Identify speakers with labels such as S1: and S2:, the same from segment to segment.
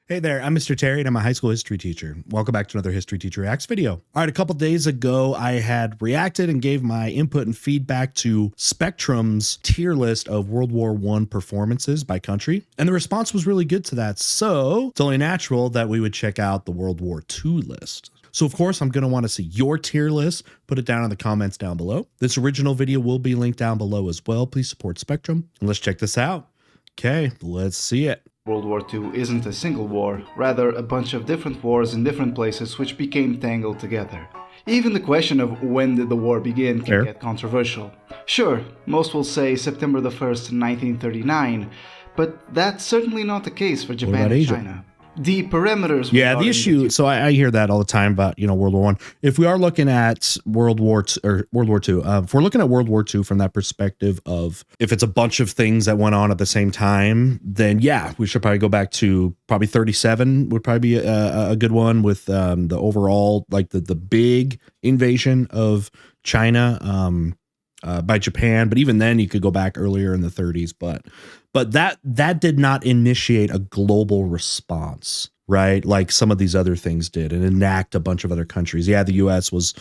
S1: Hey there, I'm Mr. Terry and I'm a high school history teacher. Welcome back to another History Teacher Reacts video. All right, a couple days ago, I had reacted and gave my input and feedback to Spectrum's tier list of World War I performances by country, and the response was really good to that, so it's only natural that we would check out the World War II list. So of course, I'm going to want to see your tier list. Put it down in the comments down below. This original video will be linked down below as well. Please support Spectrum. And let's check this out. Okay, let's see it.
S2: World War II isn't a single war, rather a bunch of different wars in different places which became tangled together. Even the question of when did the war begin can get controversial. Sure, most will say September the 1st, 1939, but that's certainly not the case for Japan and China. The parameters.
S1: Yeah, the issue. So I hear that all the time about World War One. If we are looking at World War II, if we're looking at World War II from that perspective of if it's a bunch of things that went on at the same time, then yeah, we should probably go back to probably 37 would probably be a good one with the overall like the big invasion of China by Japan. But even then, you could go back earlier in the 30s, but that did not initiate a global response, right? Like some of these other things did, and enact a bunch of other countries. Yeah, the US was,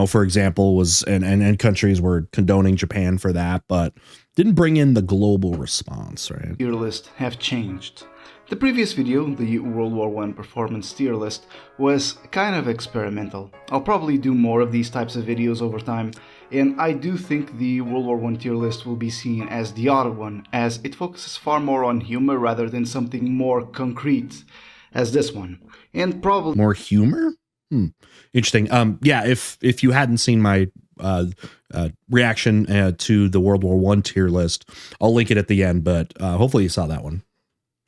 S1: for example, was and countries were condoning Japan for that, but didn't bring in the global response, right?
S2: Tier list have changed. The previous video, the World War I performance tier list, was kind of experimental. I'll probably do more of these types of videos over time, and I do think the World War I tier list will be seen as the odd one, as it focuses far more on humor rather than something more concrete as this one. And probably
S1: more humor? Interesting. Yeah, if you hadn't seen my reaction to the World War I tier list, I'll link it at the end, but hopefully you saw that one.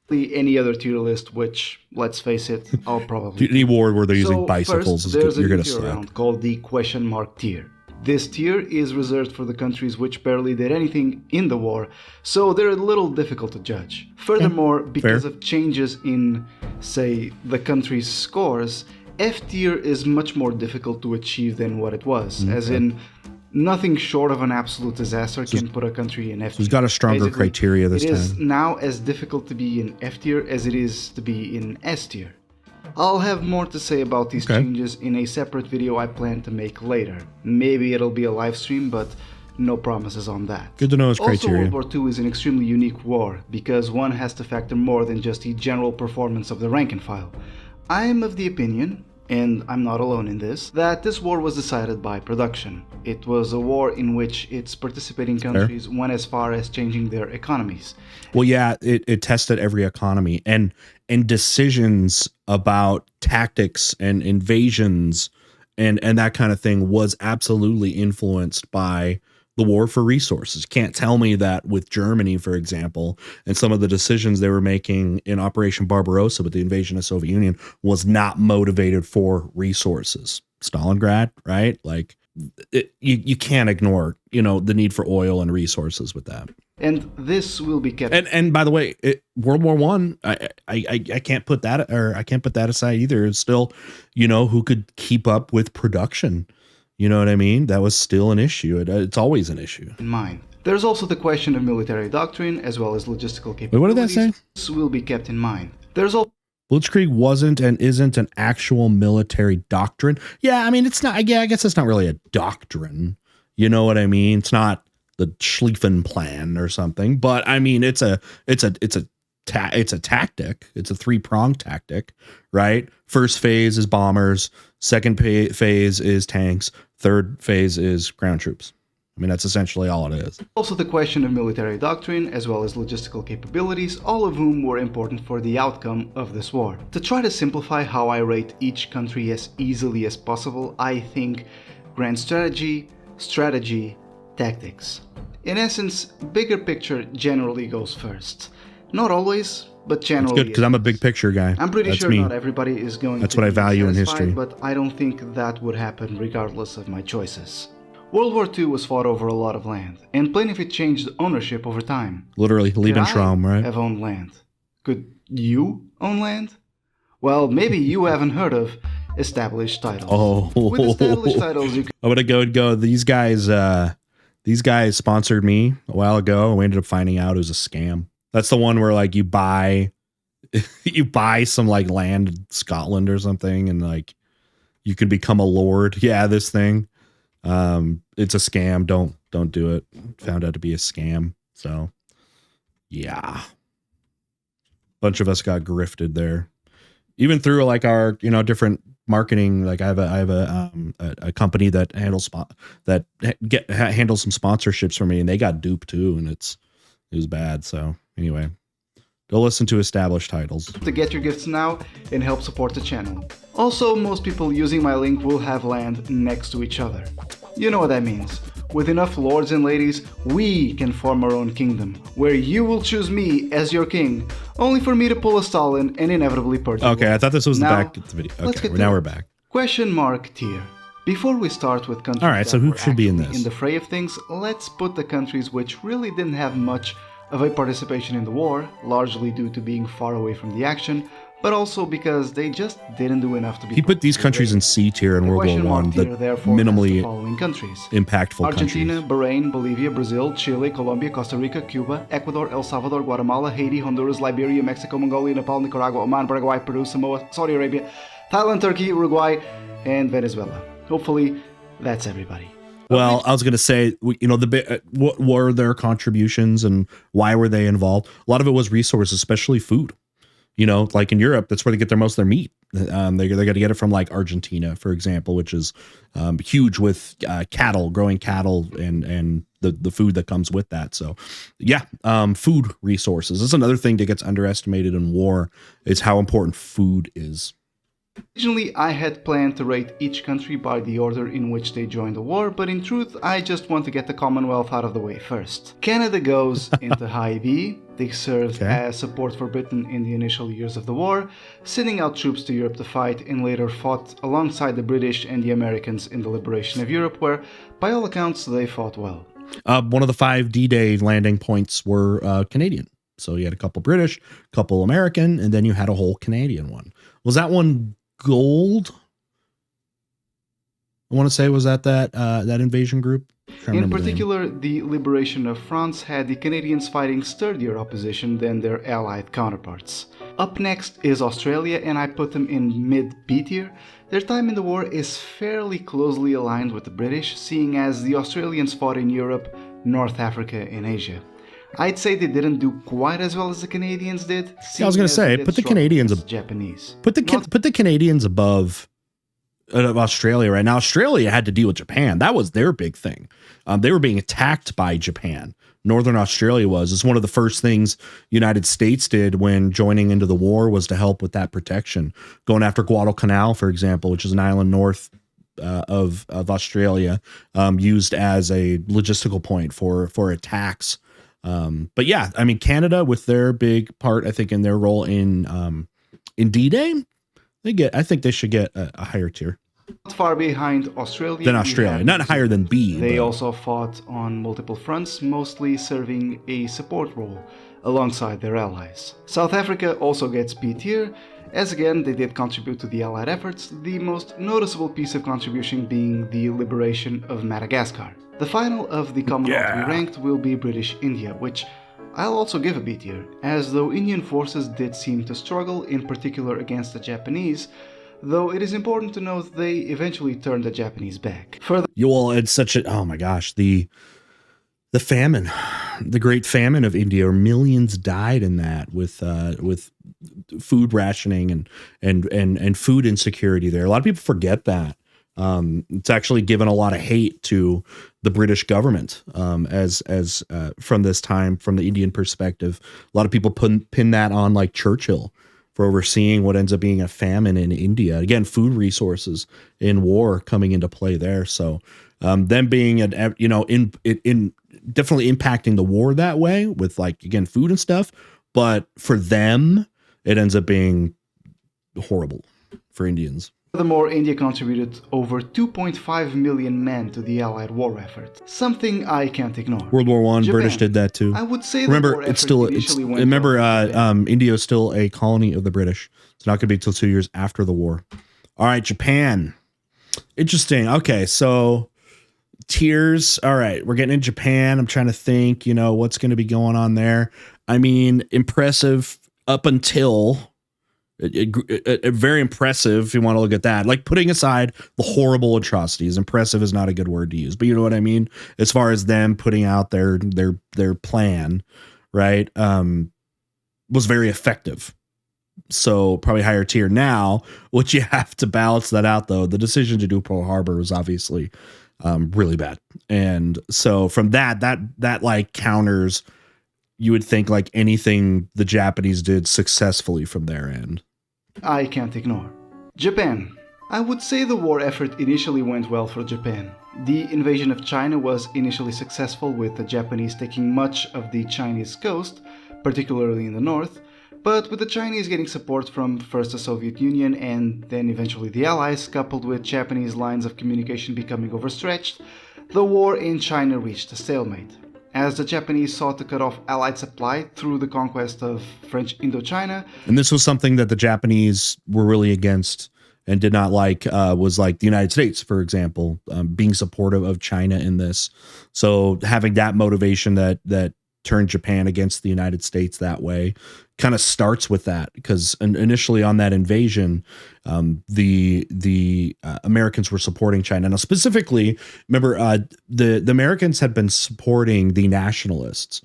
S2: Any other tier list, which, let's face it, I'll probably
S1: any war where they're using bicycles
S2: first,
S1: is you're going to
S2: suck. Round called the question mark tier. This tier is reserved for the countries which barely did anything in the war, so they're a little difficult to judge. Furthermore, because of changes in, say, the country's scores, F tier is much more difficult to achieve than what it was, as in nothing short of an absolute disaster can put a country in F tier.
S1: It's got a stronger criteria this time.
S2: It is now as difficult to be in F tier as it is to be in S tier. I'll have more to say about these changes in a separate video I plan to make later. Maybe it'll be a live stream, but no promises on that.
S1: Good to know its criteria.
S2: Also, World War II is an extremely unique war, because one has to factor more than just the general performance of the rank and file. I am of the opinion, and I'm not alone in this, that this war was decided by production. It was a war in which its participating countries went as far as changing their economies.
S1: Well, yeah, it tested every economy, and decisions about tactics and invasions and that kind of thing was absolutely influenced by the war for resources. Can't tell me that with Germany, for example, and some of the decisions they were making in Operation Barbarossa with the invasion of the Soviet Union was not motivated for resources. Stalingrad, right? Like you can't ignore, the need for oil and resources with that.
S2: And this will be kept.
S1: And by the way, World War I can't put that, or I can't put that aside either. It's still, who could keep up with production. You know what I mean? That was still an issue. It's always an issue.
S2: In mind. There's also the question of military doctrine as well as logistical capabilities.
S1: Wait, what did that say?
S2: This will be kept in mind. There's also
S1: Blitzkrieg wasn't and isn't an actual military doctrine. Yeah, I mean, it's not. Yeah, I guess it's not really a doctrine. You know what I mean? It's not the Schlieffen plan or something. But I mean, it's a tactic. It's a three-pronged tactic, right? First phase is bombers. Second phase is tanks. Third phase is ground troops. I mean, that's essentially all it is.
S2: Also the question of military doctrine as well as logistical capabilities, all of whom were important for the outcome of this war. To try to simplify how I rate each country as easily as possible, I think grand strategy, tactics. In essence, bigger picture generally goes first. Not always, but generally.
S1: That's good, because I'm a big picture guy.
S2: I'm pretty sure not everybody is going
S1: That's
S2: to
S1: what I value in history.
S2: But I don't think that would happen regardless of my choices. World War II was fought over a lot of land, and plenty of it changed ownership over time.
S1: Literally, Lebensraum, right?
S2: Have owned land. Could you own land? Well, maybe you haven't heard of established titles.
S1: Oh,
S2: with established titles, you can.
S1: I'm gonna go. These guys sponsored me a while ago. We ended up finding out it was a scam. That's the one where like you buy you buy some like land in Scotland or something, and like you can become a lord. Yeah, this thing. It's a scam. Don't do it. Found out to be a scam. So yeah. Bunch of us got grifted there. Even through like our, different marketing. Like I have a company that handles handles some sponsorships for me, and they got duped too, and it was bad. So anyway, go listen to established titles
S2: to get your gifts now and help support the channel. Also, most people using my link will have land next to each other. You know what that means. With enough lords and ladies, we can form our own kingdom, where you will choose me as your king, only for me to pull a Stalin and inevitably purge.
S1: Okay, I thought this was the back of the video. Okay, now we're back.
S2: Question mark tier. Before we start with countries,
S1: all right, so who should be in this?
S2: In the fray of things, let's put the countries which really didn't have much of a participation in the war, largely due to being far away from the action, but also because they just didn't do enough to be.
S1: He put these countries in C tier in World War I, the minimally
S2: following countries:
S1: impactful
S2: Argentina,
S1: countries.
S2: Bahrain, Bolivia, Brazil, Chile, Colombia, Costa Rica, Cuba, Ecuador, El Salvador, Guatemala, Haiti, Honduras, Liberia, Mexico, Mongolia, Nepal, Nicaragua, Oman, Paraguay, Peru, Samoa, Saudi Arabia, Thailand, Turkey, Uruguay, and Venezuela. Hopefully, that's everybody.
S1: Well, I was going to say, what were their contributions and why were they involved? A lot of it was resources, especially food. Like in Europe, that's where they get most of their meat. They got to get it from like Argentina, for example, which is huge with cattle, growing cattle and the food that comes with that. So yeah, food resources. That's another thing that gets underestimated in war is how important food is.
S2: Originally, I had planned to rate each country by the order in which they joined the war, but in truth, I just want to get the Commonwealth out of the way first. Canada goes into high B. They served as support for Britain in the initial years of the war, sending out troops to Europe to fight, and later fought alongside the British and the Americans in the liberation of Europe, where, by all accounts, they fought well.
S1: One of the 5 D-Day landing points were Canadian. So you had a couple British, couple American, and then you had a whole Canadian one. Was that one gold? I want to say, was that invasion group?
S2: In particular, the liberation of France had the Canadians fighting sturdier opposition than their allied counterparts. Up next is Australia, and I put them in mid-B tier. Their time in the war is fairly closely aligned with the British, seeing as the Australians fought in Europe, North Africa, and Asia. I'd say they didn't do quite as well as the Canadians did.
S1: Yeah, I was going to say, put the Canadians
S2: Japanese.
S1: Put the Canadians above Australia right now. Australia had to deal with Japan. That was their big thing. They were being attacked by Japan. Northern Australia was. It's one of the first things United States did when joining into the war was to help with that protection. Going after Guadalcanal, for example, which is an island north of Australia, used as a logistical point for attacks. But yeah, I mean, Canada with their big part, I think, in their role in D-Day, I think they should get a higher tier.
S2: Not far behind Australia.
S1: Than Australia, not higher than B.
S2: They also fought on multiple fronts, mostly serving a support role alongside their allies. South Africa also gets B tier, as again they did contribute to the Allied efforts, the most noticeable piece of contribution being the liberation of Madagascar. The final of the Commonwealth we ranked will be British India, which I'll also give a B tier, as though Indian forces did seem to struggle, in particular against the Japanese, though it is important to note they eventually turned the Japanese back. Further,
S1: it's such a, oh my gosh, the famine, the great famine of India, or millions died in that with food rationing and food insecurity there. A lot of people forget that. It's actually given a lot of hate to the British government as from this time, from the Indian perspective. A lot of people pin that on like Churchill for overseeing what ends up being a famine in India. Again, food resources in war coming into play there. So them being in definitely impacting the war that way with, like, again, food and stuff. But for them, it ends up being horrible for Indians.
S2: Furthermore, India contributed over 2.5 million men to the Allied war effort, something I can't ignore.
S1: World War I, British did that too.
S2: I would say
S1: remember, India is still a colony of the British. It's not going to be until 2 years after the war. All right, Japan. Interesting. Okay, so tiers. All right, we're getting in Japan. I'm trying to think, what's going to be going on there. I mean, impressive up until Very impressive if you want to look at that. Like, putting aside the horrible atrocities, impressive is not a good word to use, but you know what I mean? As far as them putting out their plan, right? Was very effective. So probably higher tier. Now, what you have to balance that out, though, the decision to do Pearl Harbor was obviously really bad. And so from that like counters, you would think, like, anything the Japanese did successfully from their end.
S2: I can't ignore. Japan. I would say the war effort initially went well for Japan. The invasion of China was initially successful, with the Japanese taking much of the Chinese coast, particularly in the north, but with the Chinese getting support from first the Soviet Union and then eventually the Allies, coupled with Japanese lines of communication becoming overstretched, the war in China reached a stalemate. As the Japanese sought to cut off Allied supply through the conquest of French Indochina.
S1: And this was something that the Japanese were really against and did not like, was like the United States, for example, being supportive of China in this. So having that motivation that turned Japan against the United States that way kind of starts with that, because initially on that invasion, the Americans were supporting China. Now, specifically, remember, the Americans had been supporting the nationalists.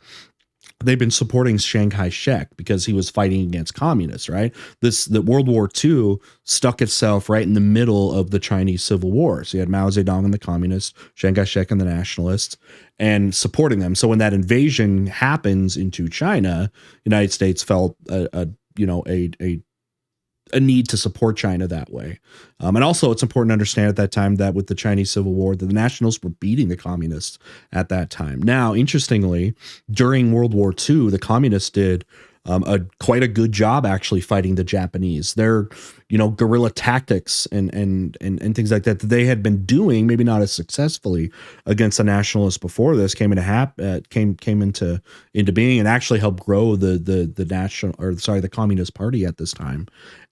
S1: They've been supporting Chiang Kai-shek because he was fighting against communists, right? The World War II stuck itself right in the middle of the Chinese Civil War. So you had Mao Zedong and the communists, Chiang Kai-shek and the nationalists, and supporting them. So when that invasion happens into China, the United States felt a need to support China that way. And also, it's important to understand at that time that with the Chinese Civil War, that the nationalists were beating the communists at that time. Now, interestingly, during World War II, the communists did quite a good job actually fighting the Japanese. Their, guerrilla tactics and things like that they had been doing, maybe not as successfully against the nationalists before this, came into being, and actually helped grow the Communist Party at this time.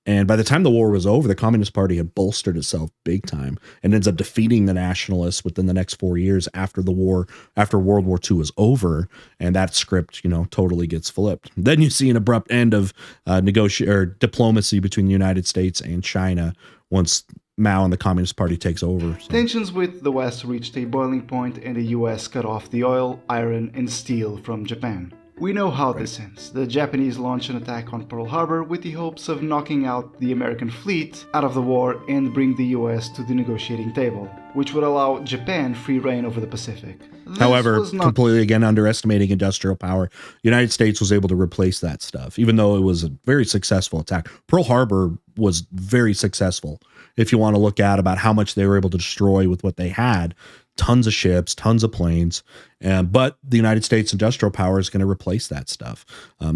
S1: And by the time the war was over, the Communist Party had bolstered itself big time and ends up defeating the nationalists within the next 4 years after the war, after World War II was over. And that script, totally gets flipped. Then you see an abrupt end of diplomacy between the United States and China once Mao and the Communist Party takes over. So.
S2: Tensions with the West reached a boiling point, and the US cut off the oil, iron, and steel from Japan. We know how this ends. The Japanese launch an attack on Pearl Harbor with the hopes of knocking out the American fleet out of the war and bring the US to the negotiating table, which would allow Japan free reign over the Pacific.
S1: However, completely again underestimating industrial power, the United States was able to replace that stuff, even though it was a very successful attack. Pearl Harbor was very successful. If you want to look at about how much they were able to destroy with what they had, tons of ships, tons of planes, but the United States industrial power is going to replace that stuff.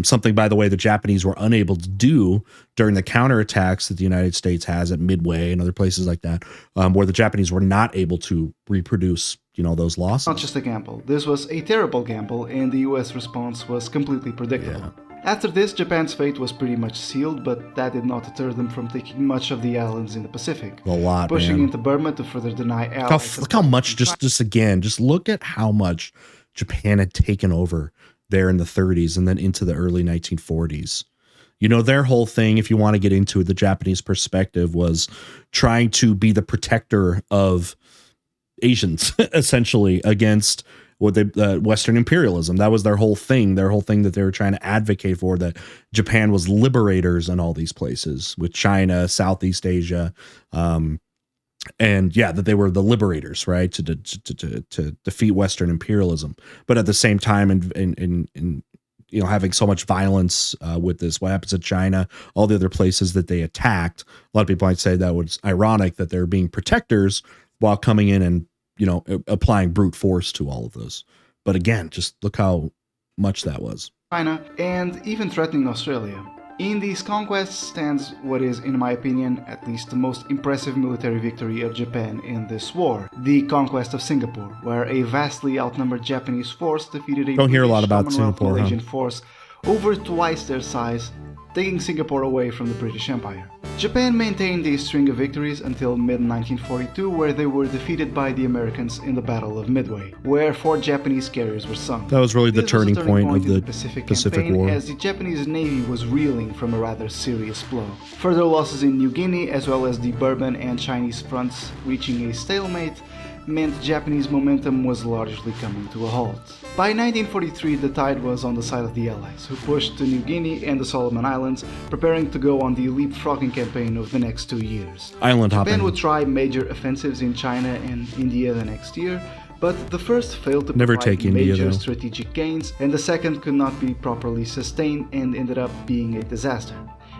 S1: Something, by the way, the Japanese were unable to do during the counterattacks that the United States has at Midway and other places like that, where the Japanese were not able to reproduce, those losses.
S2: Not just a gamble. This was a terrible gamble, and the US response was completely predictable. Yeah. After this, Japan's fate was pretty much sealed, but that did not deter them from taking much of the islands in the Pacific.
S1: A lot,
S2: pushing
S1: man.
S2: into Burma to further deny allies.
S1: Look how much, just look at how much Japan had taken over there in the 30s and then into the early 1940s. Their whole thing, if you want to get into it, the Japanese perspective was trying to be the protector of Asians, essentially, against Western imperialism. That was their whole thing that they were trying to advocate for, that Japan was liberators in all these places, with China, Southeast Asia, and yeah, that they were the liberators, right, to defeat Western imperialism. But at the same time, in having so much violence with this, what happens to China, all the other places that they attacked, a lot of people might say that was ironic that they're being protectors while coming in and applying brute force to all of those. But again, just look how much that was.
S2: China, and even threatening Australia. In these conquests stands what is, in my opinion, at least the most impressive military victory of Japan in this war, the conquest of Singapore, where a vastly outnumbered Japanese force defeated a
S1: Don't hear a lot about Singapore,
S2: Malaysian force over twice their size, taking Singapore away from the British Empire. Japan maintained a string of victories until mid-1942, where they were defeated by the Americans in the Battle of Midway, where 4 Japanese carriers were sunk.
S1: That was really the
S2: This was a
S1: turning point of
S2: in
S1: the
S2: Pacific
S1: Pacific
S2: campaign,
S1: War.
S2: as the Japanese Navy was reeling from a rather serious blow. Further losses in New Guinea, as well as the Bourbon and Chinese fronts reaching a stalemate, meant Japanese momentum was largely coming to a halt. By 1943, the tide was on the side of the Allies, who pushed to New Guinea and the Solomon Islands, preparing to go on the leapfrogging campaign of the next 2 years.
S1: Island hopping.
S2: Japan would try major offensives in China and India the next year, but the first failed to
S1: Never
S2: provide
S1: take India,
S2: major
S1: though.
S2: strategic gains, and the second could not be properly sustained and ended up being a disaster.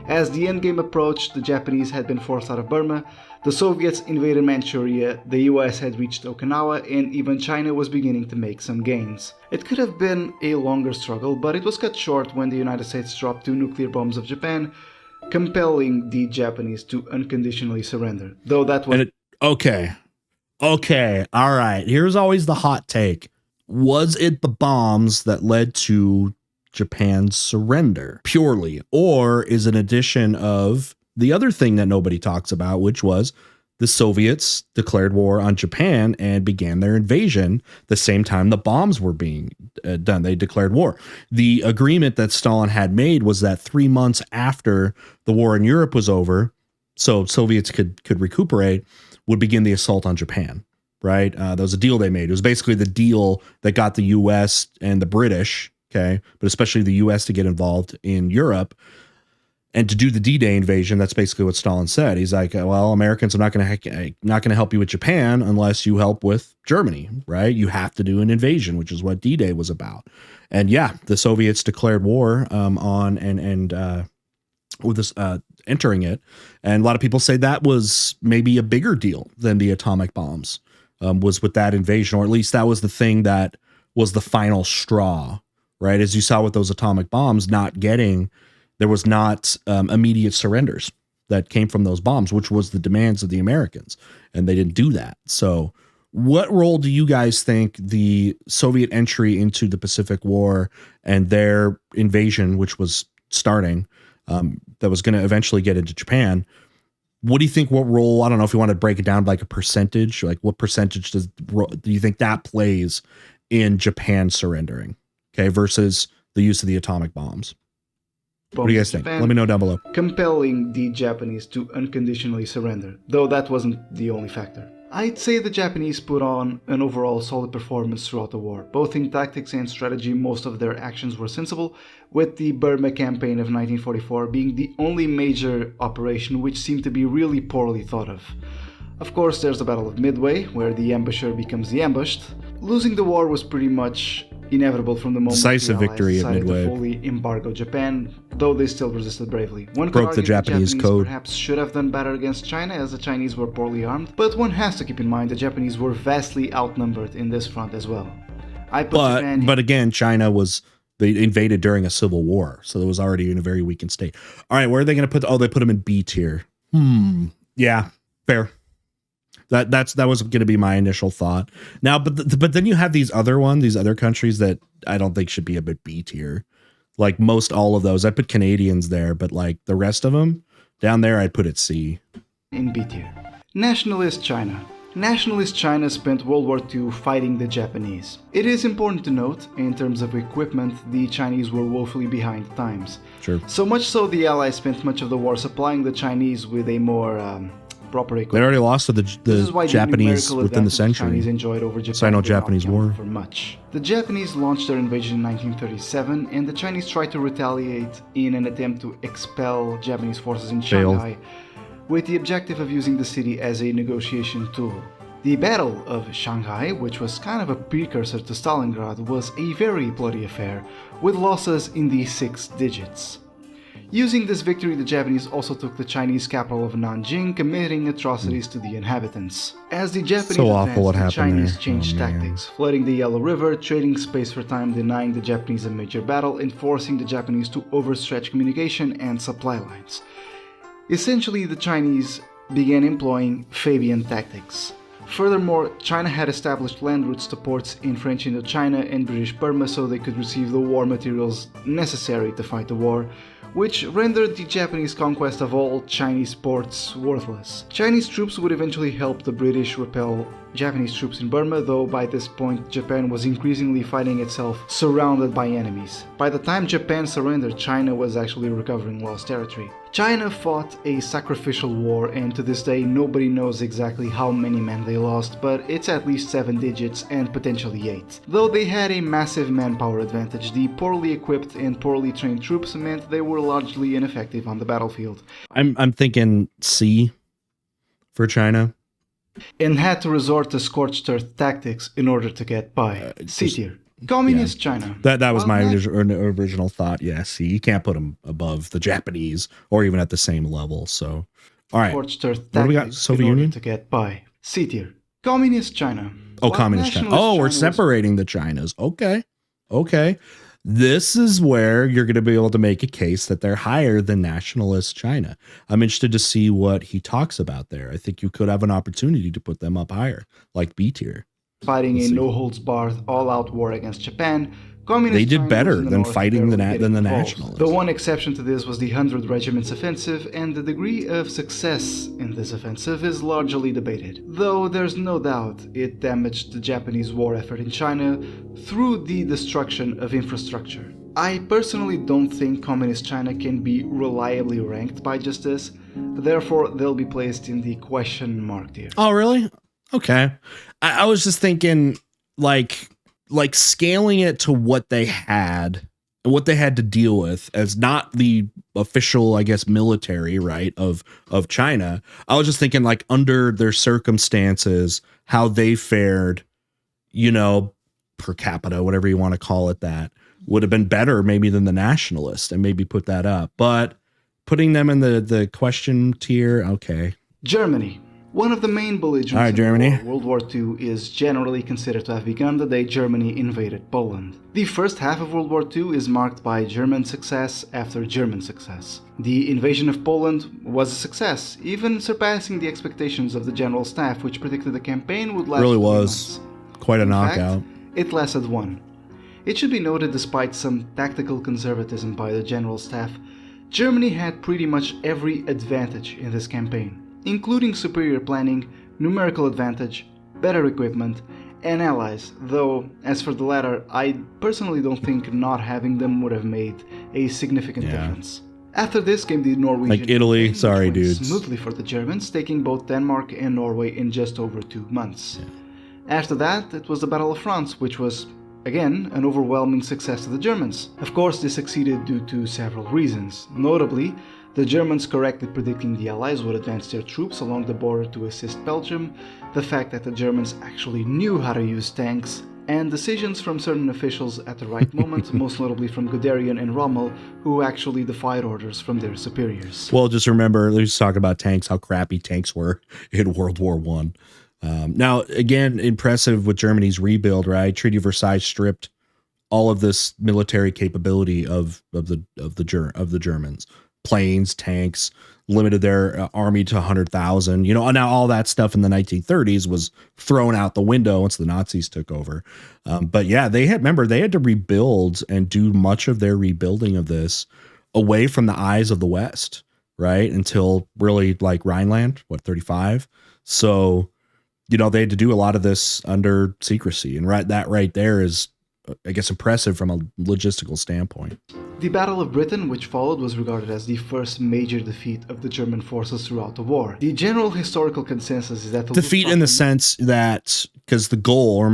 S2: As the endgame approached, the Japanese had been forced out of Burma, the Soviets invaded Manchuria, the US had reached Okinawa, and even China was beginning to make some gains. It could have been a longer struggle, but it was cut short when the United States dropped 2 nuclear bombs of Japan, compelling the Japanese to unconditionally surrender. Though that was...
S1: Okay, all right. Here's always the hot take. Was it the bombs that led to Japan's surrender purely, or is it an addition of the other thing that nobody talks about, which was the Soviets declared war on Japan and began their invasion the same time the bombs were being done. They declared war. The agreement that Stalin had made was that 3 months after the war in Europe was over, so Soviets could recuperate, would begin the assault on Japan. Right? That was a deal they made. It was basically the deal that got the U.S. and the British, okay, but especially the U.S. to get involved in Europe and to do the D-Day invasion. That's basically what Stalin said. He's like, well, Americans are not going to help you with Japan unless you help with Germany, right? You have to do an invasion, which is what D-Day was about. And yeah, the Soviets declared war on with this entering it, and a lot of people say that was maybe a bigger deal than the atomic bombs. Was with that invasion, or at least that was the thing that was the final straw, right? As you saw with those atomic bombs there was not immediate surrenders that came from those bombs, which was the demands of the Americans, and they didn't do that. So what role do you guys think the Soviet entry into the Pacific War and their invasion, which was starting, that was going to eventually get into Japan, what do you think, what role, I don't know if you want to break it down like a percentage, like what percentage do you think that plays in Japan surrendering, okay, versus the use of the atomic bombs? What do you guys think? Let me know down below.
S2: Compelling the Japanese to unconditionally surrender, though that wasn't the only factor. I'd say the Japanese put on an overall solid performance throughout the war. Both in tactics and strategy, most of their actions were sensible, with the Burma campaign of 1944 being the only major operation which seemed to be really poorly thought of. Of course, there's the Battle of Midway, where the ambusher becomes the ambushed. Losing the war was pretty much inevitable from the moment
S1: decisive
S2: the Allies
S1: victory at
S2: decided
S1: Midway.
S2: to fully embargo Japan, though they still resisted bravely. One could
S1: Broke
S2: argue
S1: the Japanese
S2: the
S1: code.
S2: perhaps should have done better against China, as the Chinese were poorly armed, but one has to keep in mind the Japanese were vastly outnumbered in this front as well.
S1: But again, China they invaded during a civil war, so it was already in a very weakened state. All right, where are they going to put? Oh, they put them in B tier. Yeah, fair. That was going to be my initial thought. Now, but then you have these other countries that I don't think should be a bit B tier. Like most all of those, I put Canadians there, but like the rest of them down there, I'd put it C.
S2: In B tier. Nationalist China. Nationalist China spent World War II fighting the Japanese. It is important to note, in terms of equipment, the Chinese were woefully behind the times.
S1: Sure.
S2: So much so the Allies spent much of the war supplying the Chinese with a more proper equipment.
S1: They already lost to the Japanese
S2: numerical
S1: within the
S2: advantage
S1: century.
S2: Chinese enjoyed over Japan
S1: Sino-Japanese
S2: did not count
S1: War.
S2: for much. The Japanese launched their invasion in 1937, and the Chinese tried to retaliate in an attempt to expel Japanese forces in
S1: Failed.
S2: Shanghai, with the objective of using the city as a negotiation tool. The Battle of Shanghai, which was kind of a precursor to Stalingrad, was a very bloody affair, with losses in the 6 digits. Using this victory, the Japanese also took the Chinese capital of Nanjing, committing atrocities to the inhabitants. As the Japanese
S1: So awful what
S2: advanced, the
S1: happened
S2: Chinese
S1: there.
S2: changed
S1: Oh, man.
S2: tactics, flooding the Yellow River, trading space for time, denying the Japanese a major battle, and forcing the Japanese to overstretch communication and supply lines. Essentially, the Chinese began employing Fabian tactics. Furthermore, China had established land routes to ports in French Indochina and British Burma so they could receive the war materials necessary to fight the war, which rendered the Japanese conquest of all Chinese ports worthless. Chinese troops would eventually help the British repel Japanese troops in Burma, though by this point Japan was increasingly finding itself surrounded by enemies. By the time Japan surrendered, China was actually recovering lost territory. China fought a sacrificial war, and to this day nobody knows exactly how many men they lost, but it's at least 7 digits and potentially 8. Though they had a massive manpower advantage, the poorly equipped and poorly trained troops meant they were largely ineffective on the battlefield.
S1: I'm thinking C for China.
S2: And had to resort to scorched earth tactics in order to get by. C tier. Communist China.
S1: That was my original thought. Yeah, see, you can't put them above the Japanese or even at the same level. So, all right.
S2: Scorched earth
S1: What do we got?
S2: tactics
S1: Soviet
S2: in order
S1: Union?
S2: to get by. C tier. Communist China.
S1: Oh,
S2: While
S1: communist China.
S2: nationalist
S1: Oh, we're
S2: China was
S1: separating the Chinas. Okay. This is where you're going to be able to make a case that they're higher than nationalist China. I'm interested to see what he talks about there. I think you could have an opportunity to put them up higher, like B tier.
S2: fighting
S1: Let's
S2: a
S1: see.
S2: no-holds-barred, all-out war against Japan. Communist
S1: They did
S2: China
S1: better
S2: was in the
S1: than
S2: north
S1: fighting the
S2: barely
S1: than the
S2: getting involved.
S1: nationalists.
S2: The one exception to this was the 100 Regiment's offensive, and the degree of success in this offensive is largely debated. Though there's no doubt it damaged the Japanese war effort in China through the destruction of infrastructure. I personally don't think Communist China can be reliably ranked by just this, therefore they'll be placed in the question mark tier.
S1: Oh, really? Okay. I was just thinking like scaling it to what they had and what they had to deal with as not the official, I guess, military, right, of China. I was just thinking like under their circumstances, how they fared, per capita, whatever you want to call it, that would have been better maybe than the nationalists, and maybe put that up. But putting them in the question tier, okay.
S2: Germany. One of the main belligerents
S1: All right,
S2: in
S1: Germany.
S2: the war, World War II, is generally considered to have begun the day Germany invaded Poland. The first half of World War II is marked by German success after German success. The invasion of Poland was a success, even surpassing the expectations of the General Staff, which predicted the campaign would last
S1: Really
S2: 3
S1: was
S2: months.
S1: quite a
S2: In fact,
S1: knockout.
S2: it lasted 1. It should be noted, despite some tactical conservatism by the General Staff, Germany had pretty much every advantage in this campaign, including superior planning, numerical advantage, better equipment, and allies, though as for the latter, I personally don't think not having them would have made a significant difference. After this came the Norwegian
S1: Like Italy,
S2: campaign, which
S1: sorry,
S2: went
S1: dudes.
S2: smoothly for the Germans, taking both Denmark and Norway in just over 2 months. After that, it was the Battle of France, which was, again, an overwhelming success to the Germans. Of course, this succeeded due to several reasons. Notably, the Germans correctly predicting the Allies would advance their troops along the border to assist Belgium, the fact that the Germans actually knew how to use tanks, and decisions from certain officials at the right moment, most notably from Guderian and Rommel, who actually defied orders from their superiors.
S1: Well, just remember, let's talk about tanks, how crappy tanks were in World War One. Now, again, impressive with Germany's rebuild, right? Treaty of Versailles stripped all of this military capability of the Germans. Planes, tanks, limited their army to 100,000. Now all that stuff in the 1930s was thrown out the window once the Nazis took over. But yeah, they had to rebuild and do much of their rebuilding of this away from the eyes of the West, right? Until really like Rhineland, 35. So, they had to do a lot of this under secrecy, and that right there is, I guess, impressive from a logistical standpoint.
S2: The Battle of Britain, which followed, was regarded as the first major defeat of the German forces throughout the war. The general historical consensus is that the
S1: Defeat in the sense that, because the goal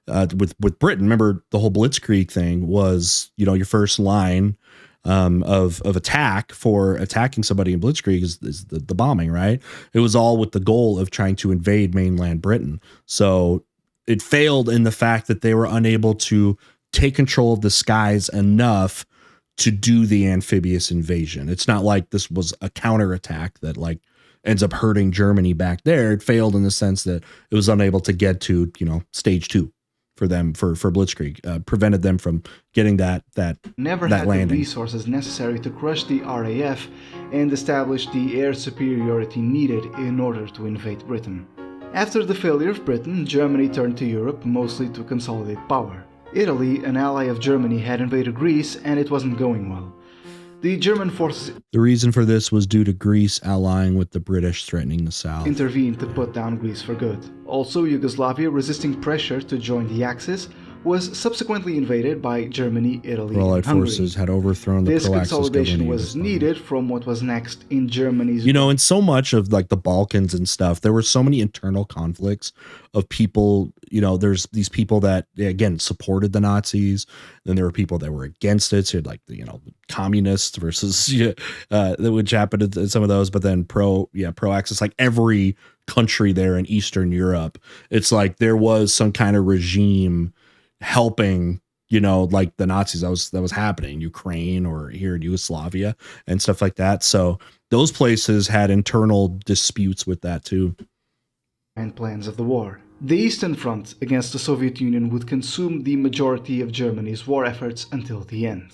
S1: of with Britain, remember the whole Blitzkrieg thing was, your first line of attack for attacking somebody in Blitzkrieg is the bombing, right? It was all with the goal of trying to invade mainland Britain. So it failed in the fact that they were unable to take control of the skies enough to do the amphibious invasion. It's not like this was a counterattack that like ends up hurting Germany back there. It failed in the sense that it was unable to get to, stage 2 for them for Blitzkrieg, prevented them from getting that
S2: never
S1: that
S2: had
S1: landing.
S2: the resources necessary to crush the RAF and establish the air superiority needed in order to invade Britain. After the failure of Britain, Germany turned to Europe mostly to consolidate power. Italy, an ally of Germany, had invaded Greece and it wasn't going well. The German forces
S1: The reason for this was due to Greece allying with the British threatening the South.
S2: intervened to put down Greece for good. Also, Yugoslavia, resisting pressure to join the Axis, was subsequently invaded by Germany, Italy,
S1: Allied
S2: and Hungary.
S1: forces had overthrown the
S2: This
S1: pro-Axis
S2: consolidation
S1: government
S2: was
S1: Yugoslavia.
S2: needed from what was next in Germany's...
S1: You know, in so much of like the Balkans and stuff, there were so many internal conflicts of people, you know, there's these people that, again, supported the Nazis. Then there were people that were against it. So you had like, you know, communists versus, which happened in some of those, but then pro-Axis, like every country there in Eastern Europe, it's like there was some kind of regime helping, you know, like the Nazis that was happening, Ukraine or here in Yugoslavia and stuff like that. So those places had internal disputes with that too.
S2: And plans of the war. The Eastern Front against the Soviet Union would consume the majority of Germany's war efforts until the end.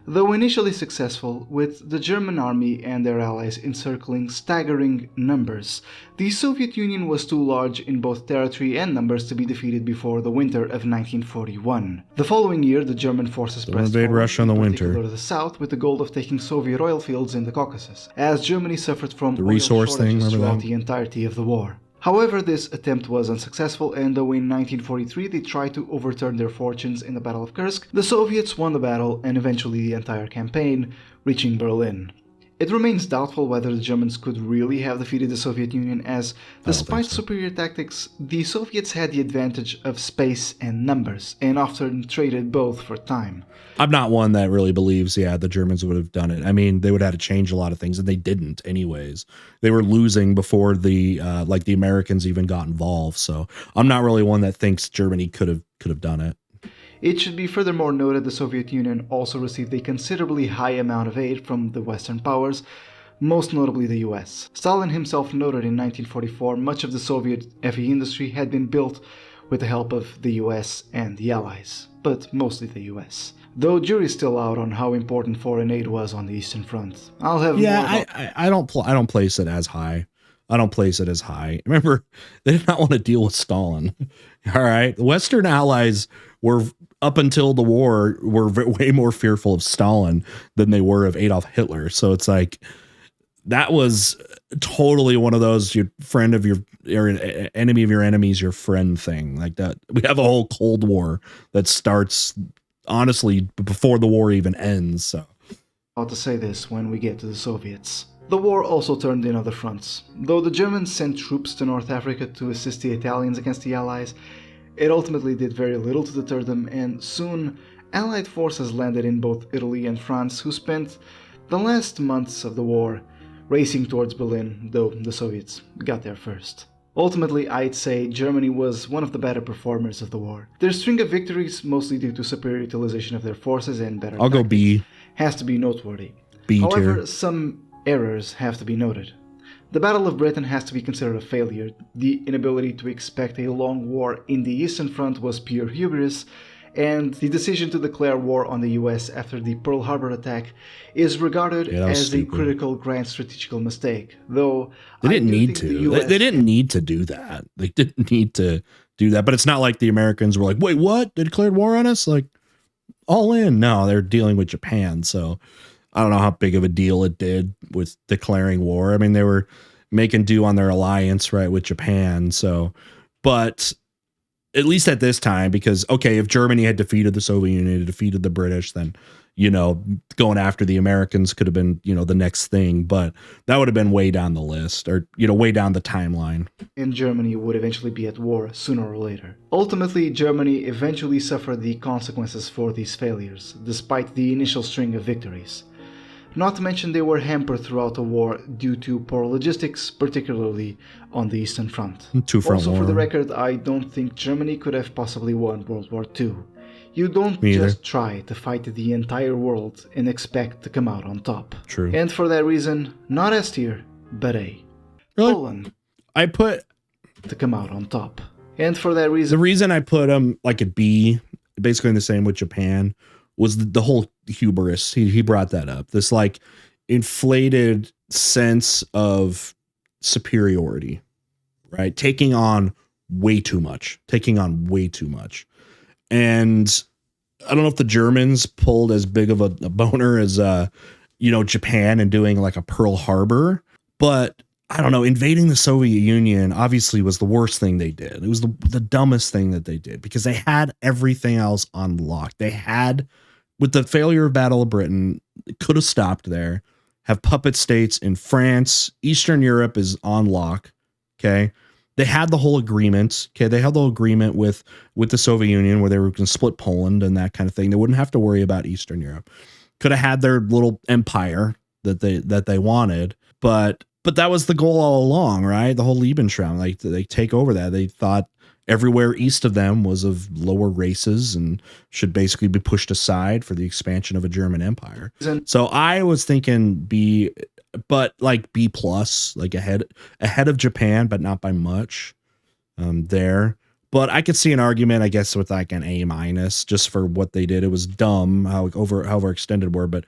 S2: Though initially successful, with the German army and their allies encircling staggering numbers, the Soviet Union was too large in both territory and numbers to be defeated before the winter of 1941. The following year, the German forces pressed
S1: invade
S2: forward,
S1: Russia in the winter.
S2: particular the south, with the goal of taking Soviet oil fields in the Caucasus, as Germany suffered from
S1: The
S2: oil
S1: resource thing,
S2: shortages
S1: remember
S2: throughout
S1: that?
S2: the entirety of the war. However, this attempt was unsuccessful, and though in 1943 they tried to overturn their fortunes in the Battle of Kursk, the Soviets won the battle and eventually the entire campaign, reaching Berlin. It remains doubtful whether the Germans could really have defeated the Soviet Union, as despite superior tactics, the Soviets had the advantage of space and numbers, and often traded both for time.
S1: I'm not one that really believes, the Germans would have done it. I mean, they would have had to change a lot of things, and they didn't anyways. They were losing before the Americans even got involved. So I'm not really one that thinks Germany could have done it.
S2: It should be furthermore noted the Soviet Union also received a considerably high amount of aid from the Western powers, most notably the US. Stalin himself noted in 1944 much of the Soviet heavy industry had been built with the help of the US and the Allies, but mostly the US. Though jury's still out on how important foreign aid was on the Eastern Front. I'll have more about
S1: I don't place it as high. I don't place it as high. Remember, they did not want to deal with Stalin. All right, the Western allies were, up until the war, were way more fearful of Stalin than they were of Adolf Hitler. So it's like that was totally one of those your friend of your or enemy of your enemies, your friend thing like that. We have a whole Cold War that starts honestly before the war even ends. So
S2: how to say this when we get to the Soviets. The war also turned in other fronts. Though the Germans sent troops to North Africa to assist the Italians against the Allies, it ultimately did very little to deter them, and soon Allied forces landed in both Italy and France, who spent the last months of the war racing towards Berlin, though the Soviets got there first. Ultimately, I'd say Germany was one of the better performers of the war. Their string of victories, mostly due to superior utilization of their forces and better
S1: I'll go
S2: tactics,
S1: B.
S2: has to be noteworthy.
S1: B
S2: However,
S1: tier.
S2: some errors have to be noted. The Battle of Britain has to be considered a failure. The inability to expect a long war in the Eastern Front was pure hubris, and the decision to declare war on the US after the Pearl Harbor attack is regarded
S1: Yeah, that was
S2: as a
S1: stupid.
S2: critical grand strategical mistake, though
S1: They
S2: I
S1: didn't
S2: do
S1: need
S2: think
S1: to.
S2: the US
S1: They didn't need to do that. They didn't need to do that. But it's not like the Americans were like, wait, what? They declared war on us? Like, all in. No, they're dealing with Japan. So I don't know how big of a deal it did with declaring war. I mean, they were making do on their alliance, right, with Japan. So, but at least at this time, because, okay, if Germany had defeated the Soviet Union, had defeated the British, then, going after the Americans could have been, the next thing. But that would have been way down the list or, way down the timeline.
S2: and Germany would eventually be at war sooner or later. Ultimately, Germany eventually suffered the consequences for these failures, despite the initial string of victories. Not to mention they were hampered throughout the war due to poor logistics, particularly on the Eastern Front.
S1: Two-front
S2: Also,
S1: war.
S2: for the record, I don't think Germany could have possibly won World War II. You don't
S1: Me either.
S2: just try to fight the entire world and expect to come out on top.
S1: True.
S2: And for that reason, not S tier, but A.
S1: Really?
S2: Poland
S1: I put
S2: to come out on top. And for that
S1: the
S2: reason,
S1: reason I put him like a B, basically the same with Japan, was the whole hubris. He brought that up. This like inflated sense of superiority, right? Taking on way too much. And I don't know if the Germans pulled as big of a boner as Japan and doing like a Pearl Harbor, but I don't know, invading the Soviet Union obviously was the worst thing they did. It was the dumbest thing that they did because they had everything else on lock. They had, with the failure of Battle of Britain, it could have stopped there. Have puppet states in France, Eastern Europe is on lock. Okay. They had the whole agreement. Okay. They had the whole agreement with the Soviet Union where they were going to split Poland and that kind of thing. They wouldn't have to worry about Eastern Europe. Could have had their little empire that they wanted, but that was the goal all along, right? The whole Lebensraum, like they take over that. They thought everywhere east of them was of lower races and should basically be pushed aside for the expansion of a German empire. So I was thinking B, but like B plus, like ahead of Japan, but not by much there. But I could see an argument, I guess, with like an A minus just for what they did. It was dumb how overextended were, but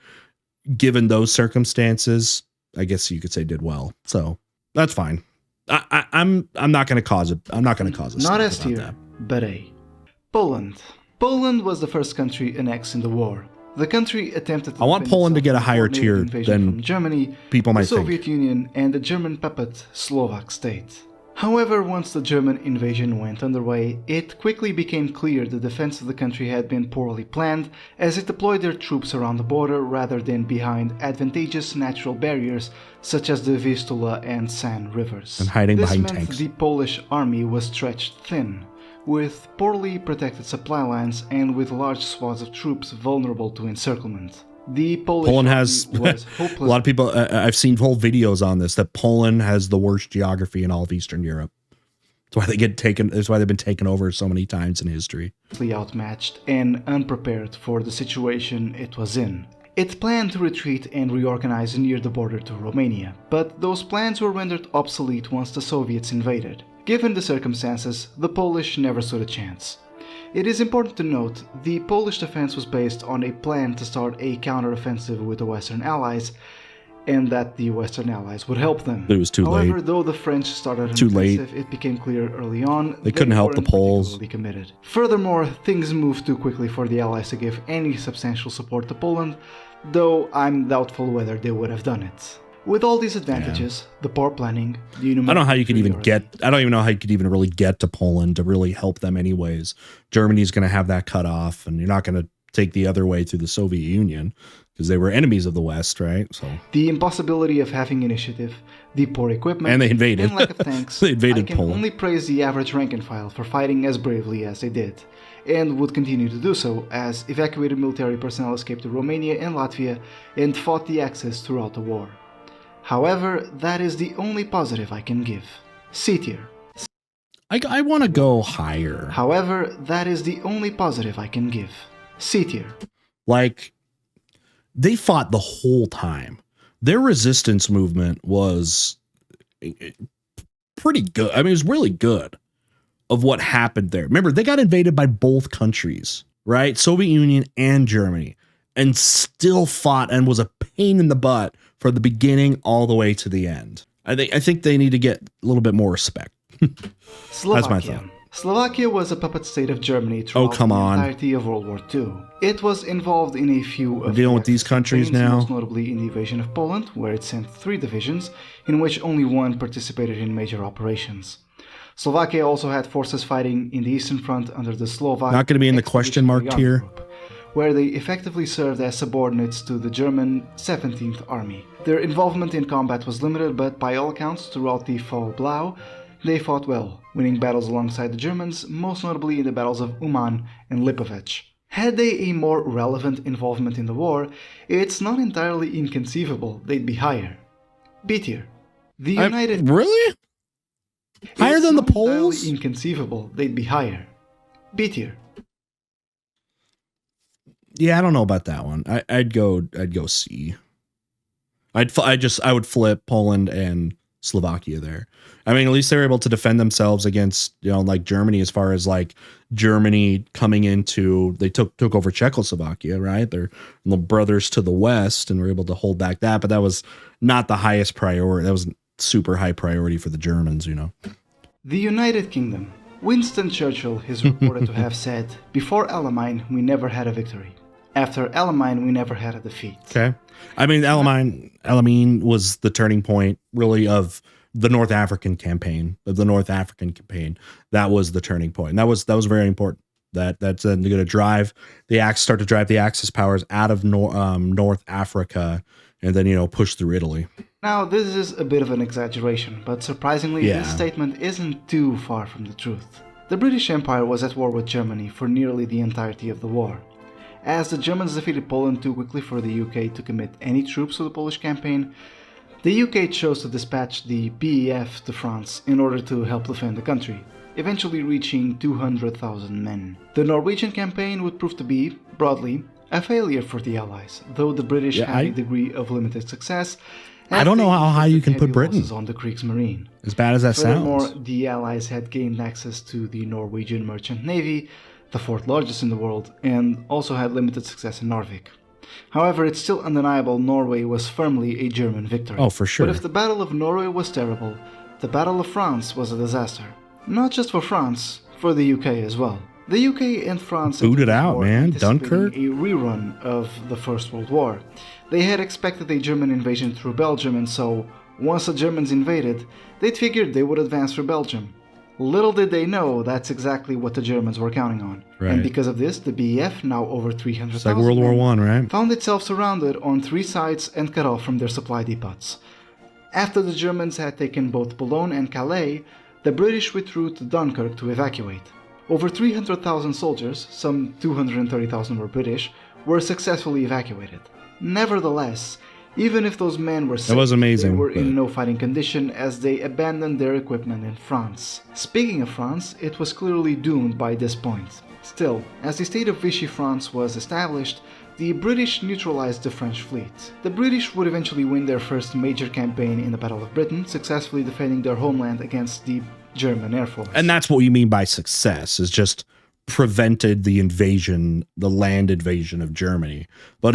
S1: given those circumstances, I guess you could say did well. So that's fine. I'm not going to cause it. I'm not going to cause it.
S2: Not S tier, but A. Poland. Poland was the first country annexed in the war. The country attempted to
S1: I want Poland to get a higher tier than
S2: Germany,
S1: people might
S2: the Soviet
S1: think.
S2: Union, and the German puppet Slovak state. However, once the German invasion went underway, it quickly became clear the defense of the country had been poorly planned, as it deployed their troops around the border rather than behind advantageous natural barriers such as the Vistula and San rivers.
S1: And hiding behind
S2: tanks.
S1: tanks.
S2: The Polish army was stretched thin, with poorly protected supply lines and with large swaths of troops vulnerable to encirclement. The
S1: Poland has
S2: was
S1: a lot of people. I've seen whole videos on this that Poland has the worst geography in all of Eastern Europe. That's why they get taken. That's why they've been taken over so many times in history.
S2: Outmatched and unprepared for the situation it was in. It planned to retreat and reorganize near the border to Romania, but those plans were rendered obsolete once the Soviets invaded. Given the circumstances, the Polish never stood a chance. It is important to note, the Polish defense was based on a plan to start a counter-offensive with the Western Allies, and that the Western Allies would help them.
S1: But it was too late.
S2: However, though the French started an
S1: Too late.
S2: offensive, it became clear early on
S1: They couldn't help the
S2: weren't
S1: Poles.
S2: particularly committed. Furthermore, things moved too quickly for the Allies to give any substantial support to Poland, though I'm doubtful whether they would have done it. With all these advantages, the poor planning, the
S1: I don't know how you could even get. I don't even know how you could even really get to Poland to really help them. Anyways, Germany's going to have that cut off, and you're not going to take the other way through the Soviet Union because they were enemies of the West, right? So
S2: the impossibility of having initiative, the poor equipment,
S1: and they invaded.
S2: and lack of tanks.
S1: They invaded
S2: I can
S1: Poland.
S2: only praise the average rank and file for fighting as bravely as they did, and would continue to do so, as evacuated military personnel escaped to Romania and Latvia and fought the Axis throughout the war. However, that is the only positive I can give. C tier.
S1: I want to go higher.
S2: However, that is the only positive I can give. C tier.
S1: Like, they fought the whole time. Their resistance movement was pretty good. I mean, it was really good of what happened there. Remember, they got invaded by both countries, right? Soviet Union and Germany, and still fought and was a pain in the butt from the beginning all the way to the end. I think they need to get a little bit more respect. That's my thought.
S2: Slovakia was a puppet state of Germany throughout the entirety of World War II. It was involved in a few of
S1: dealing with these countries now,
S2: most notably in the invasion of Poland, where it sent 3 divisions, in which only 1 participated in major operations. Slovakia also had forces fighting in the Eastern Front under the Slovak.
S1: Not going to be in the question mark tier,
S2: where they effectively served as subordinates to the German 17th Army. Their involvement in combat was limited, but by all accounts, throughout the Fall Blau, they fought well, winning battles alongside the Germans, most notably in the battles of Uman and Lipovech. Had they a more relevant involvement in the war, it's not entirely inconceivable they'd be higher. B tier. The United...
S1: Really? Higher than the Poles?
S2: It's not entirely inconceivable they'd be higher. B tier.
S1: Yeah, I don't know about that one. I'd go C. I would flip Poland and Slovakia there. I mean, at least they were able to defend themselves against, like Germany, as far as like Germany coming into, they took over Czechoslovakia, right? They're the brothers to the West and were able to hold back that, but that was not the highest priority. That was super high priority for the Germans,
S2: The United Kingdom. Winston Churchill is reported to have said, "Before Alamein, we never had a victory. After Alamein, we never had a defeat."
S1: Okay. I mean, Alamein was the turning point, really, of the North African campaign. That was the turning point. And that was very important. That's going to drive start to drive the Axis powers out of North Africa, and then push through Italy.
S2: Now, this is a bit of an exaggeration, but surprisingly, this statement isn't too far from the truth. The British Empire was at war with Germany for nearly the entirety of the war. As the Germans defeated Poland too quickly for the UK to commit any troops to the Polish campaign, the UK chose to dispatch the BEF to France in order to help defend the country, eventually reaching 200,000 men. The Norwegian campaign would prove to be, broadly, a failure for the Allies, though the British had a degree of limited success.
S1: I don't know how high you can put Britain
S2: on the Kriegsmarine.
S1: As bad as that
S2: Furthermore,
S1: sounds.
S2: the Allies had gained access to the Norwegian Merchant Navy, the fourth largest in the world, and also had limited success in Narvik. However, it's still undeniable Norway was firmly a German victory.
S1: Oh, for sure.
S2: But if the Battle of Norway was terrible, the Battle of France was a disaster. Not just for France, for the UK as well. The UK and France
S1: booted out, man. Dunkirk?
S2: A rerun of the First World War. They had expected a German invasion through Belgium, and so, once the Germans invaded, they'd figured they would advance through Belgium. Little did they know that's exactly what the Germans were counting on.
S1: Right.
S2: And because of this, the BEF, now over 300,000
S1: It's like World War I, right?
S2: found itself surrounded on three sides and cut off from their supply depots. After the Germans had taken both Boulogne and Calais, the British withdrew to Dunkirk to evacuate. Over 300,000 soldiers, some 230,000 were British, were successfully evacuated. Nevertheless, even if those men were safe, they were in no fighting condition as they abandoned their equipment in France. Speaking of France, it was clearly doomed by this point. Still, as the state of Vichy France was established, the British neutralized the French fleet. The British would eventually win their first major campaign in the Battle of Britain, successfully defending their homeland against the German Air Force.
S1: And that's what you mean by success, is just prevented the invasion, the land invasion of Germany, but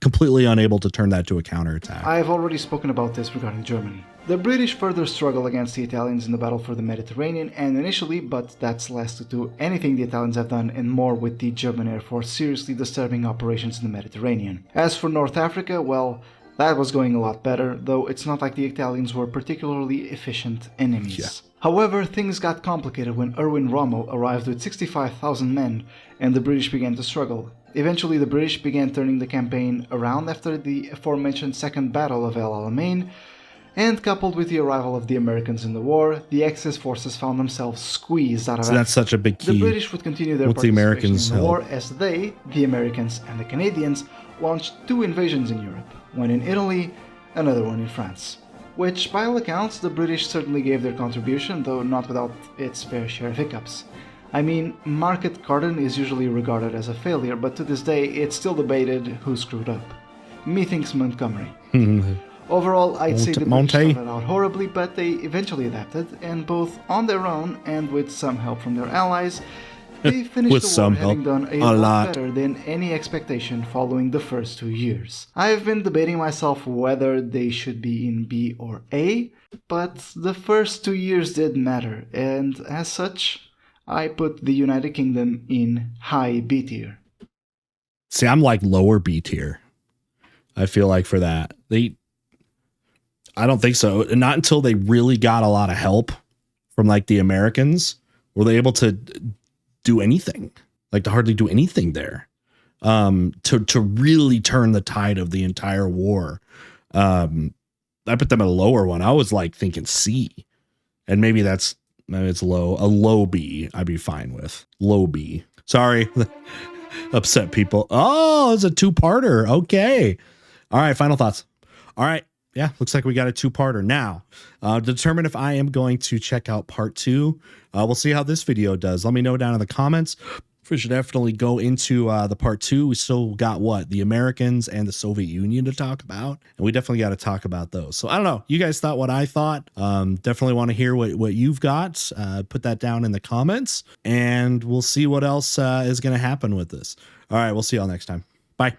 S1: completely unable to turn that to a counterattack.
S2: I have already spoken about this regarding Germany. The British further struggle against the Italians in the battle for the Mediterranean, and initially, but that's less to do anything the Italians have done and more with the German Air Force seriously disturbing operations in the Mediterranean. As for North Africa, well, that was going a lot better, though it's not like the Italians were particularly efficient enemies. Yeah. However, things got complicated when Erwin Rommel arrived with 65,000 men, and the British began to struggle. Eventually, the British began turning the campaign around after the aforementioned Second Battle of El Alamein, and coupled with the arrival of the Americans in the war, the Axis forces found themselves squeezed out of
S1: Africa. That's such a big key.
S2: The British would continue their participation in the war as they, the Americans and the Canadians, launched two invasions in Europe, one in Italy, another one in France. Which, by all accounts, the British certainly gave their contribution, though not without its fair share of hiccups. I mean, Market Garden is usually regarded as a failure, but to this day it's still debated who screwed up. Methinks Montgomery. Overall, I'd say the British started out horribly, but they eventually adapted, and both on their own and with some help from their allies, they finished the war having done a lot better than any expectation following the first 2 years. I've been debating myself whether they should be in B or A, but the first 2 years did matter, and as such, I put the United Kingdom in high B tier.
S1: See, I'm like lower B tier. I feel like for that. I don't think so. Not until they really got a lot of help from like the Americans were they able to do anything, like to hardly do anything there, to really turn the tide of the entire war. I put them at a lower one. I was like thinking C, and maybe it's low, a low B. I'd be fine with low B. Sorry, upset people. Oh, it's a two-parter. Okay. All right. Final thoughts. All right. Yeah, looks like we got a two-parter. Now, determine if I am going to check out part 2. We'll see how this video does. Let me know down in the comments. We should definitely go into the part 2. We still got the Americans and the Soviet Union to talk about, and we definitely got to talk about those. So I don't know. You guys thought what I thought. Definitely want to hear what you've got. Put that down in the comments, and we'll see what else is going to happen with this. All right, we'll see y'all next time. Bye.